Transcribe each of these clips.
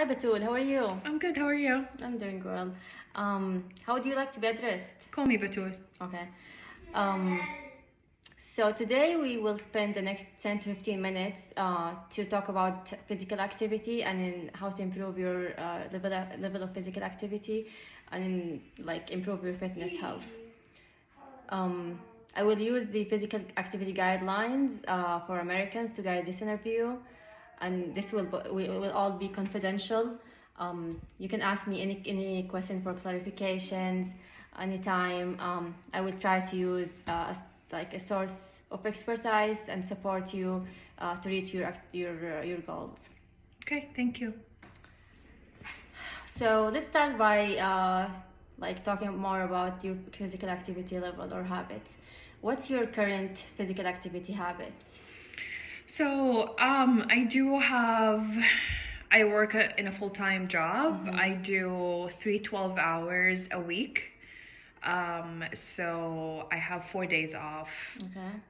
Hi Batul, how are you? I'm good. How are you? I'm doing well. How would you like to be addressed? Call me Batul. Okay. Um, so today we will spend the next 10 to 15 minutes to talk about physical activity and in how to improve your level of physical activity and improve your fitness health. I will use the physical activity guidelines for Americans to guide this interview, and this will all be confidential. You can ask me any question for clarifications anytime. I will try to use a source of expertise and support you to reach your goals. Okay, thank you. So let's start by talking more about your physical activity level or habits. What's your current physical activity habits? So, I work in a full-time job. Mm-hmm. I do 12 hours a week. So I have 4 days off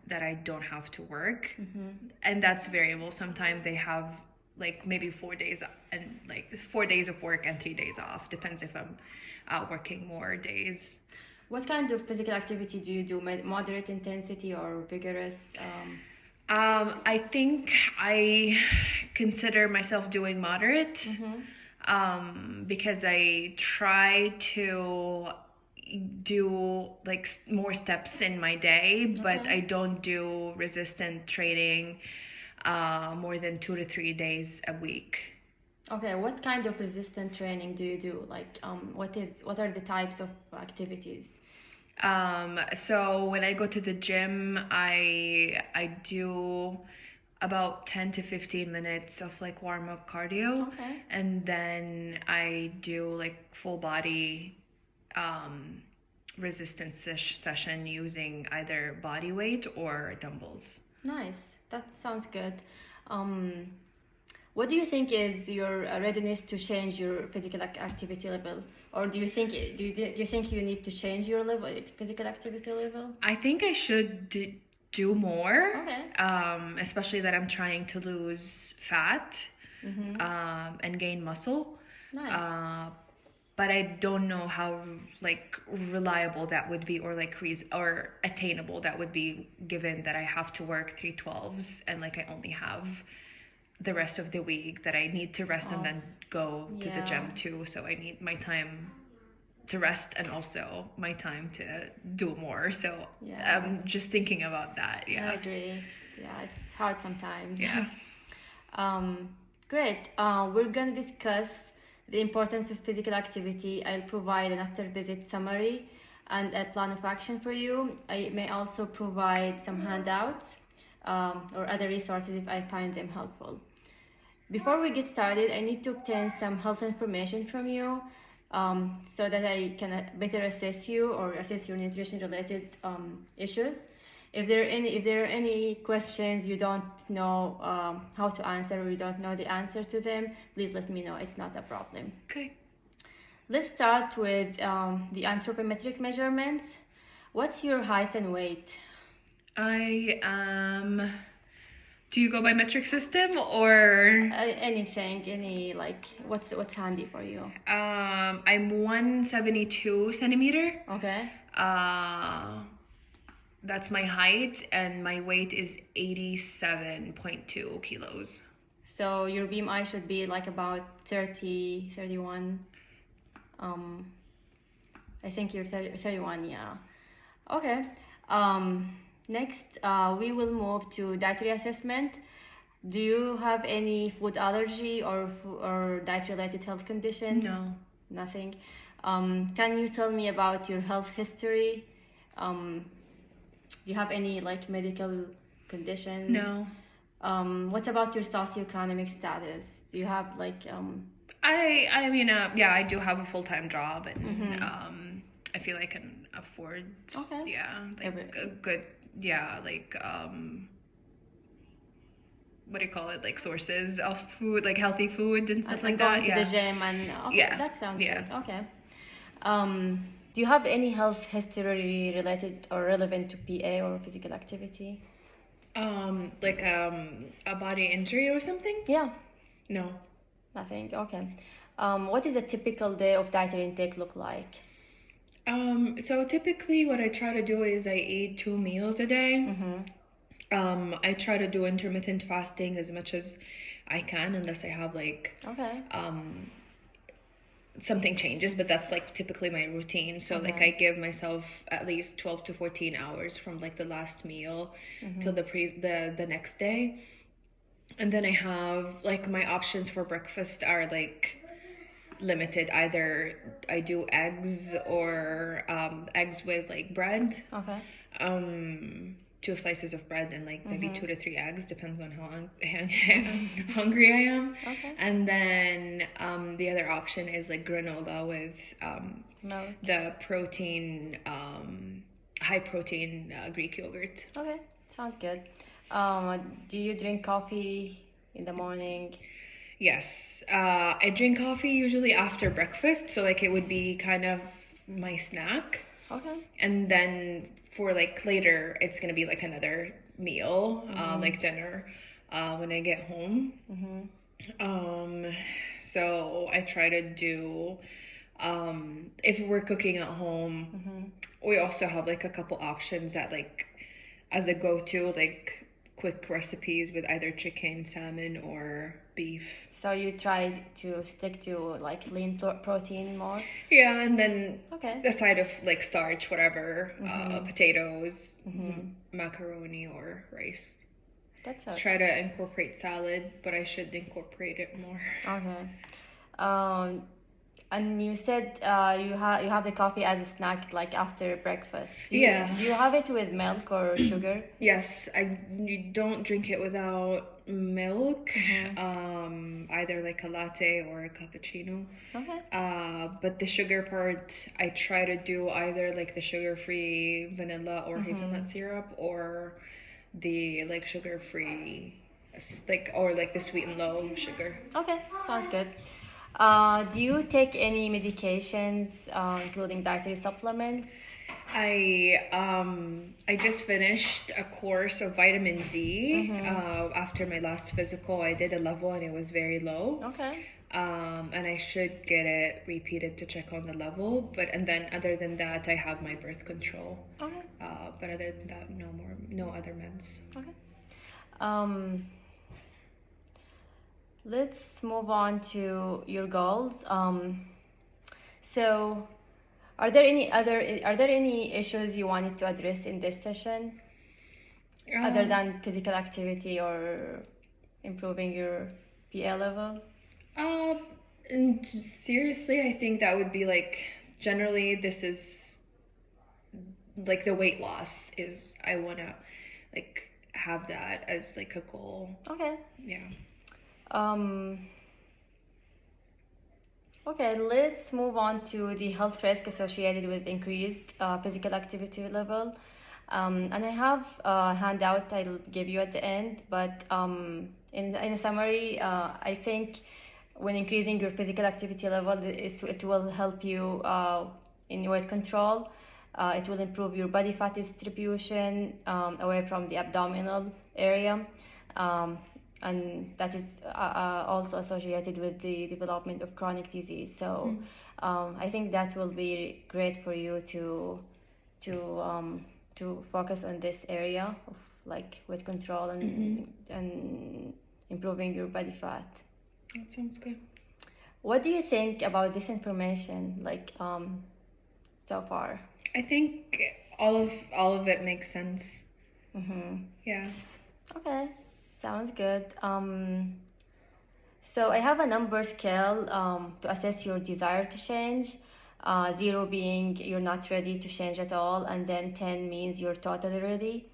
that I don't have to work. Mm-hmm. And that's variable. Sometimes I have maybe 4 days and 4 days of work and 3 days off. Depends if I'm working more days. What kind of physical activity do you do? Moderate intensity or vigorous? I think I consider myself doing moderate. Mm-hmm. Because I try to do more steps in my day, but I don't do resistant training more than 2 to 3 days a week. Okay, what kind of resistant training do you do? What are the types of activities? So when I go to the gym, I do about 10 to 15 minutes of warm-up cardio. Okay. And then I do full body resistance session using either body weight or dumbbells. Nice. That sounds good. What do you think is your readiness to change your physical activity level, or do you think you need to change your physical activity level? I think I should do more. Okay. Especially that I'm trying to lose fat and gain muscle. Nice. But I don't know how reliable that would be, or or attainable that would be, given that I have to work 3/12s and I only have the rest of the week that I need to rest and then go to the gym too. So I need my time to rest and also my time to do more. So I'm just thinking about that. Yeah. I agree. Yeah, it's hard sometimes. Yeah. Great. We're gonna discuss the importance of physical activity. I'll provide an after-visit summary and a plan of action for you. I may also provide some handouts or other resources if I find them helpful. Before we get started, I need to obtain some health information from you so that I can better assess you or assess your nutrition-related issues. If there are any questions you don't know how to answer, or you don't know the answer to them, please let me know. It's not a problem. Okay. Let's start with the anthropometric measurements. What's your height and weight? I am. Do you go by metric system or anything? What's handy for you? I'm 172 centimeter. Okay. That's my height, and my weight is 87.2 kilos. So your BMI should be about 30, 31. I think you're 31, yeah. Okay. Next, we will move to dietary assessment. Do you have any food allergy or diet-related health condition? No. Nothing. Can you tell me about your health history? Do you have any medical condition? No. What about your socioeconomic status? Do you have I do have a full-time job, and I feel I can afford a good what do you call it, sources of food, healthy food and stuff like that. Going to the gym and that sounds good. Okay. Do you have any health history related or relevant to PA or physical activity? A body injury or something? Yeah. No. Nothing. Okay. What is a typical day of dietary intake look like? So typically what I try to do is I eat 2 meals a day. I try to do intermittent fasting as much as I can, unless I have like Okay. Something changes, but that's like typically my routine. So like I give myself at least 12 to 14 hours from like the last meal till the next day. And then I have like my options for breakfast are like limited. Either I do eggs or eggs with like bread. Okay. 2 slices of bread and like maybe 2 to 3 eggs, depends on how hungry I am. Okay. And then the other option is like granola with Milk. the protein, high protein Greek yogurt. Okay. Sounds good. Do you drink coffee in the morning? Yes, I drink coffee usually after breakfast, so like it would be kind of my snack. Okay. And then for like later, it's gonna be like another meal, like dinner, when I get home. So I try to do, if we're cooking at home, we also have like a couple options that like as a go-to, like quick recipes with either chicken, salmon, or beef. So you try to stick to like lean protein more? Yeah, and then Okay. a side of like starch, whatever, potatoes, macaroni or rice. That's okay. Try to incorporate salad, but I should incorporate it more. Okay. And you said you have the coffee as a snack like after breakfast. Do you have it with milk or sugar? Yes, you don't drink it without milk. Either like a latte or a cappuccino. Okay. But the sugar part, I try to do either like the sugar-free vanilla or hazelnut syrup, or the like sugar-free, like, or like the sweet and low sugar. Okay, sounds good. Do you take any medications, including dietary supplements? I just finished a course of vitamin D. After my last physical, I did a level and it was very low. Okay. And I should get it repeated to check on the level. And then other than that, I have my birth control. Okay. But other than that, no other meds. Okay. Let's move on to your goals. So, are there any issues you wanted to address in this session, other than physical activity or improving your PA level? And seriously, I think that would be like, generally this is like the weight loss is, I want to like have that as like a goal. Okay. Yeah. Okay, let's move on to the health risk associated with increased physical activity level. And I have a handout I'll give you at the end, but in a summary, I think when increasing your physical activity level, it will help you in weight control. It will improve your body fat distribution away from the abdominal area. And that is also associated with the development of chronic disease. So I think that will be great for you to focus on this area of like weight control and improving your body fat. That sounds good. What do you think about this information, like so far? I think all of it makes sense. Yeah. Okay. Sounds good. So I have a number scale to assess your desire to change. 0 being you're not ready to change at all, and then 10 means you're totally ready.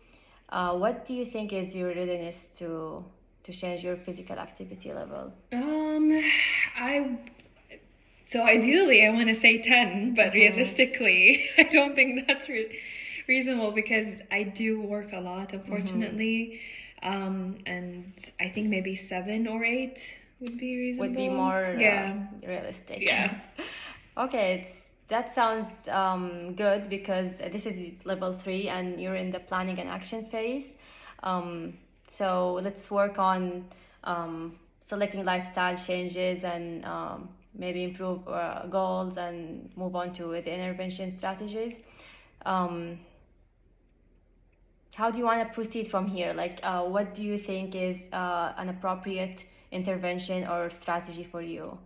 What do you think is your readiness to change your physical activity level? So ideally I want to say 10, but realistically I don't think that's reasonable, because I do work a lot, unfortunately. And I think maybe 7 or 8 would be reasonable. Would be more realistic. Yeah. Okay, that sounds good, because this is level 3 and you're in the planning and action phase. So let's work on selecting lifestyle changes and maybe improve goals and move on to the intervention strategies. How do you want to proceed from here? Like, what do you think is an appropriate intervention or strategy for you?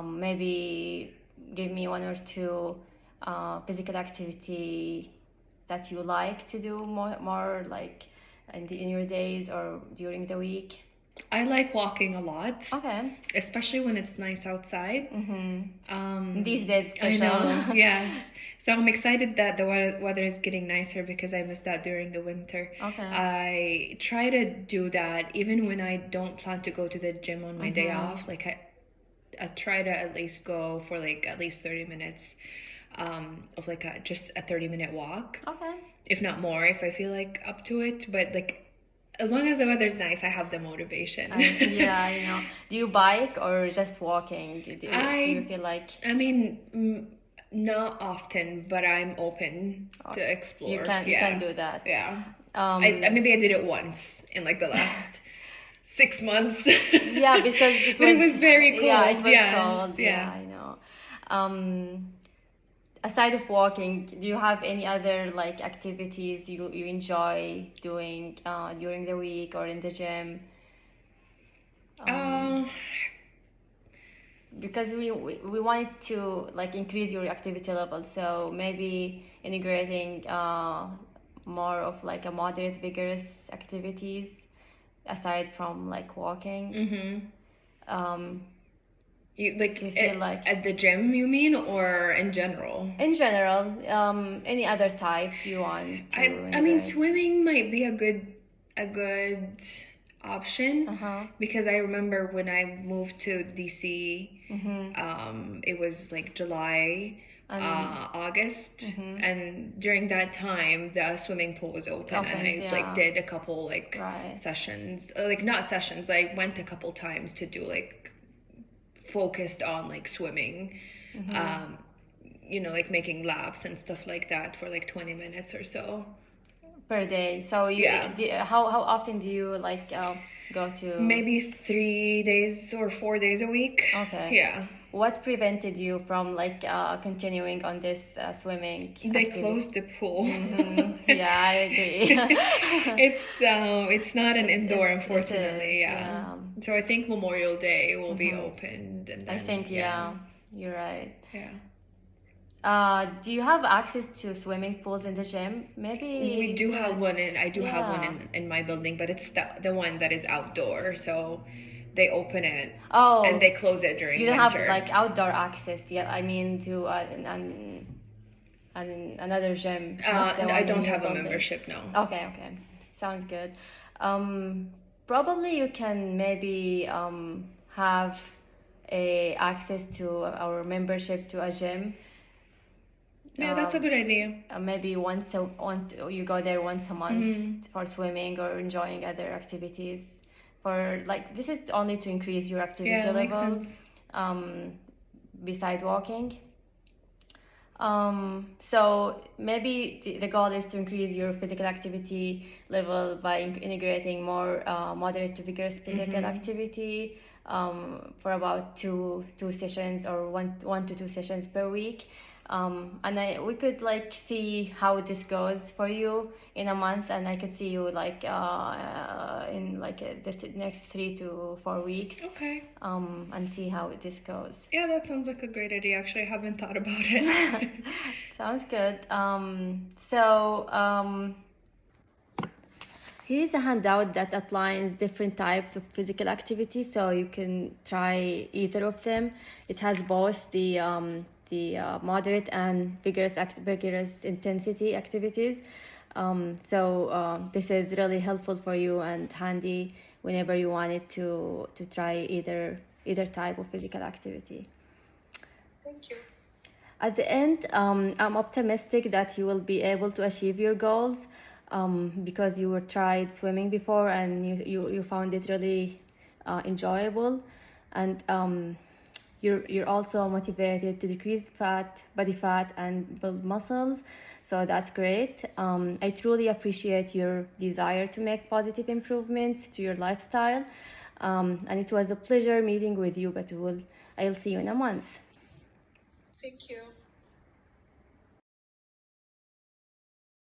Maybe give me one or two physical activity that you like to do more like in your days or during the week. I like walking a lot, Okay. especially when it's nice outside. These days, I special. know, yes. So I'm excited that the weather is getting nicer because I missed that during the winter. Okay. I try to do that even when I don't plan to go to the gym on my day off. Like I try to at least go for like at least 30 minutes of like just a 30-minute walk. Okay. If not more, if I feel like up to it. But like as long as the weather's nice, I have the motivation. Yeah, I know. Do you bike or just walking? Do you feel like... I mean, not often, but I'm open to explore. You can do that. Yeah. Maybe I did it once in like the last 6 months. Yeah, because it was very cold. Yeah, it was cold. Yeah, I know. Aside of walking, do you have any other like activities you enjoy doing during the week or in the gym? Because we wanted to like increase your activity level, so maybe integrating more of like a moderate, vigorous activities aside from like walking. You like, you feel like at the gym, you mean, or in general? In general, any other types you want to I mean, swimming might be a good option because I remember when I moved to DC, it was like July, August, and during that time the swimming pool was open, and I like did a couple like sessions, like not sessions. I went a couple times to do like focused on like swimming, you know, like making laps and stuff like that for like 20 minutes or so per day. So how often do you like go to? Maybe 3 days or 4 days a week. Okay. Yeah. What prevented you from like continuing on this swimming? They closed the pool. Yeah, I agree. It's not an indoor, unfortunately. Yeah. So I think Memorial Day will be opened, and then, I think you're right. Yeah. Do you have access to swimming pools in the gym? Maybe we do have one, and I do have one in my building, but it's the one that is outdoor. So they open it and they close it during winter. You don't have like outdoor access yet. I mean, to another gym. I don't have a membership, no. Okay, sounds good. Probably you can maybe have a access to our membership to a gym. Yeah, that's a good idea. Maybe you go there once a month for swimming or enjoying other activities. For like, this is only to increase your activity level. Makes sense. Beside walking. So maybe the goal is to increase your physical activity level by integrating more moderate to vigorous physical activity for about two sessions or one to two sessions per week. And we could like see how this goes for you in a month, and I could see you like in like the next 3 to 4 weeks. Okay. And see how this goes. Yeah, that sounds like a great idea. Actually, I haven't thought about it. Sounds good. Here's a handout that outlines different types of physical activity, so you can try either of them. It has both the moderate and vigorous intensity activities. This is really helpful for you and handy whenever you wanted to try either type of physical activity. Thank you. At the end, I'm optimistic that you will be able to achieve your goals because you tried swimming before and you found it really enjoyable, and you're also motivated to decrease body fat and build muscles, so that's great. I truly appreciate your desire to make positive improvements to your lifestyle. And it was a pleasure meeting with you, Batul. I'll see you in a month. Thank you.